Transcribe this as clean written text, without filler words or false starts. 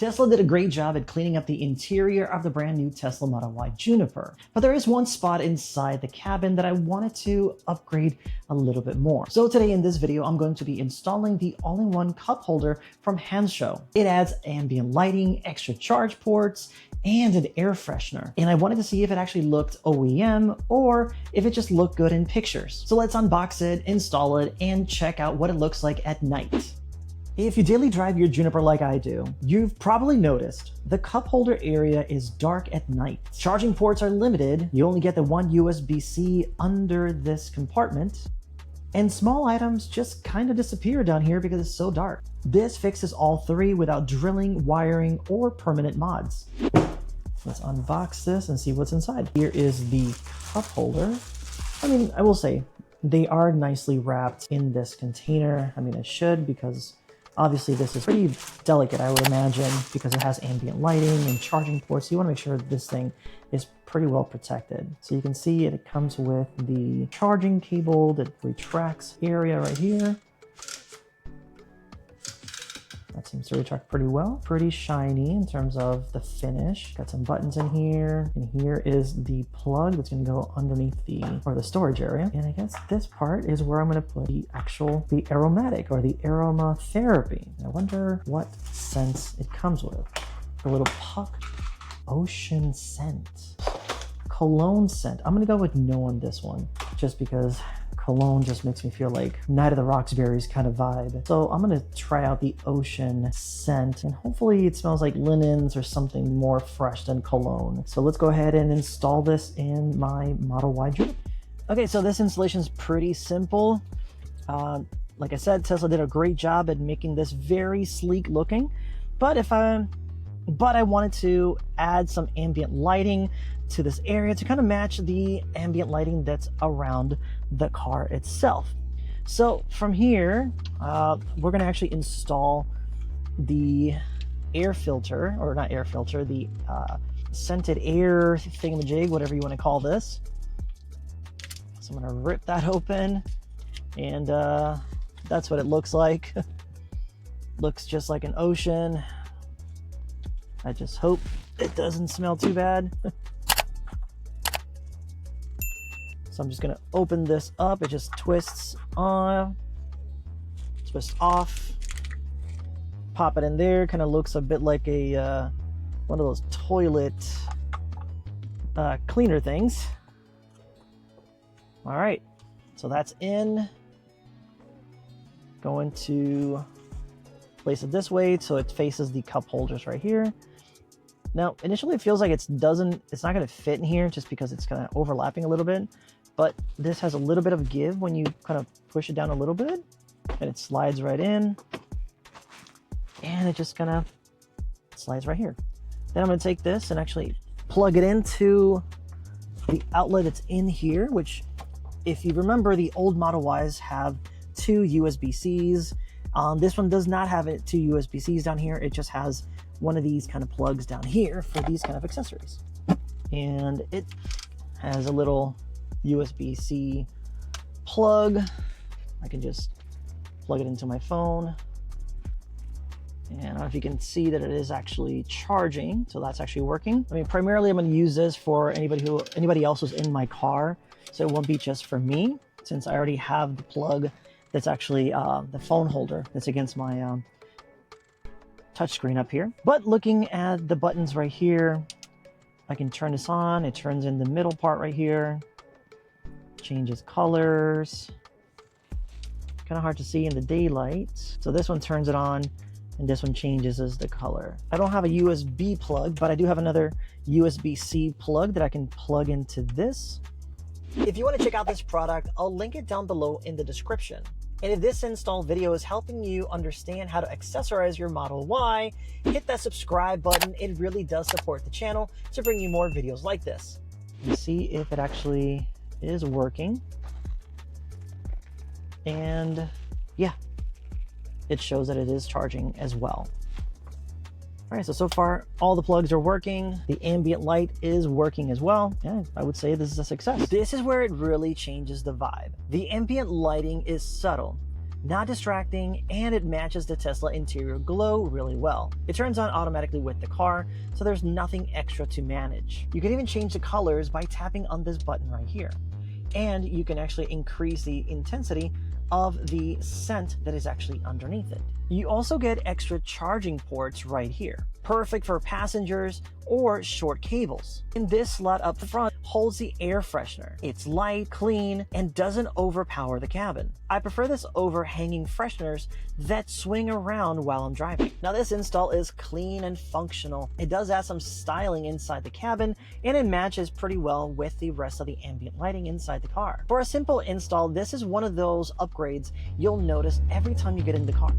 Tesla did a great job at cleaning up the interior of the brand new Tesla Model Y Juniper, but there is one spot inside the cabin that I wanted to upgrade a little bit more. So today in this video, I'm going to be installing the all-in-one cup holder from Hansshow. It adds ambient lighting, extra charge ports, and an air freshener. And I wanted to see if it actually looked OEM or if it just looked good in pictures. So let's unbox it, install it, and check out what it looks like at night. If you daily drive your Juniper like I do, you've probably noticed the cup holder area is dark at night. Charging ports are limited. You only get the one USB-C under this compartment. And small items just kind of disappear down here because it's so dark. This fixes all three without drilling, wiring, or permanent mods. Let's unbox this and see what's inside. Here is the cup holder. I mean, I will say they are nicely wrapped in this container. I mean, it should, because obviously this is pretty delicate, I would imagine, because it has ambient lighting and charging ports. So you want to make sure this thing is pretty well protected. So you can see it comes with the charging cable that retracts area right here. That seems to retract pretty well. Pretty shiny in terms of the finish. Got some buttons in here. And here is the plug that's going to go underneath the storage area. And I guess this part is where I'm going to put the aromatic or the aromatherapy. I wonder what scents it comes with. A little puck. Ocean scent. Cologne scent. I'm going to go with no on this one, just because cologne just makes me feel like Night of the Roxbury's kind of vibe. So I'm going to try out the ocean scent, and hopefully it smells like linens or something more fresh than cologne. So let's go ahead and install this in my Model Y Juniper. Okay, so this installation is pretty simple. Like I said, Tesla did a great job at making this very sleek looking, but I wanted to add some ambient lighting to this area to kind of match the ambient lighting that's around the car itself. So from here, we're going to actually install the air filter, or not air filter, the scented air thingamajig, whatever you want to call this. So I'm going to rip that open, and that's what it looks like. Looks just like an ocean. I just hope it doesn't smell too bad. So I'm just gonna open this up. It just twists on, twists off, pop it in there. Kind of looks a bit like a one of those toilet cleaner things. All right, so that's in. Going to place it this way so it faces the cup holders right here. Now, initially it feels like it's not going to fit in here just because it's kind of overlapping a little bit, but this has a little bit of give when you kind of push it down a little bit, and it slides right in, and it just kind of slides right here. Then I'm going to take this and actually plug it into the outlet that's in here, which, if you remember, the old Model Ys have two USB-Cs. This one does not have two USB-Cs down here. It just has one of these kind of plugs down here for these kind of accessories. And it has a little USB-C plug. I can just plug it into my phone. And I don't know if you can see that it is actually charging. So that's actually working. I mean, primarily I'm going to use this for anybody else who's in my car. So it won't be just for me, since I already have the plug that's actually the phone holder that's against my touchscreen up here. But looking at the buttons right here, I can turn this on. It turns in the middle part right here, changes colors. Kind of hard to see in the daylight. So this one turns it on, and this one changes as the color. I don't have a USB plug, but I do have another USB-C plug that I can plug into this. If you want to check out this product, I'll link it down below in the description. And if this install video is helping you understand how to accessorize your Model Y, hit that subscribe button. It really does support the channel to bring you more videos like this. Let's see if it actually is working. And yeah, it shows that it is charging as well. All right, so far all the plugs are working. The ambient light is working as well. Yeah, I would say this is a success. This is where it really changes the vibe. The ambient lighting is subtle, not distracting, and it matches the Tesla interior glow really well. It turns on automatically with the car, so there's nothing extra to manage. You can even change the colors by tapping on this button right here. And you can actually increase the intensity of the scent that is actually underneath it. You also get extra charging ports right here, perfect for passengers or short cables. And this slot up front holds the air freshener. It's light, clean, and doesn't overpower the cabin. I prefer this over hanging fresheners that swing around while I'm driving. Now this install is clean and functional. It does add some styling inside the cabin, and it matches pretty well with the rest of the ambient lighting inside the car. For a simple install, this is one of those upgrades you'll notice every time you get in the car.